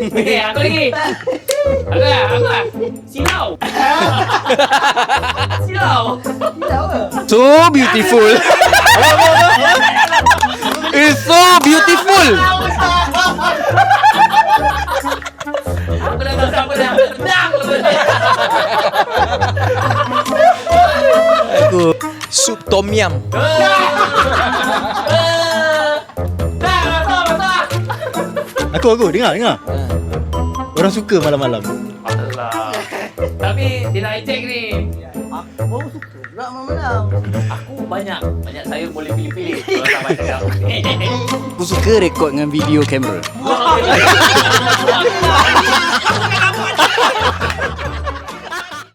Okey, aku lagi. Aku. Silau. Silau. So beautiful. It's so beautiful. Aku dah tahu siapa dah. Tendang. Aku sup tom yum. Aku dengar. Orang suka malam-malam. Alah. Tapi dia nak check ni. Aku suka pula malam-malam. Aku banyak sayur boleh pilih-pilih. Kalau tak banyak. Aku suka rekod dengan video kamera.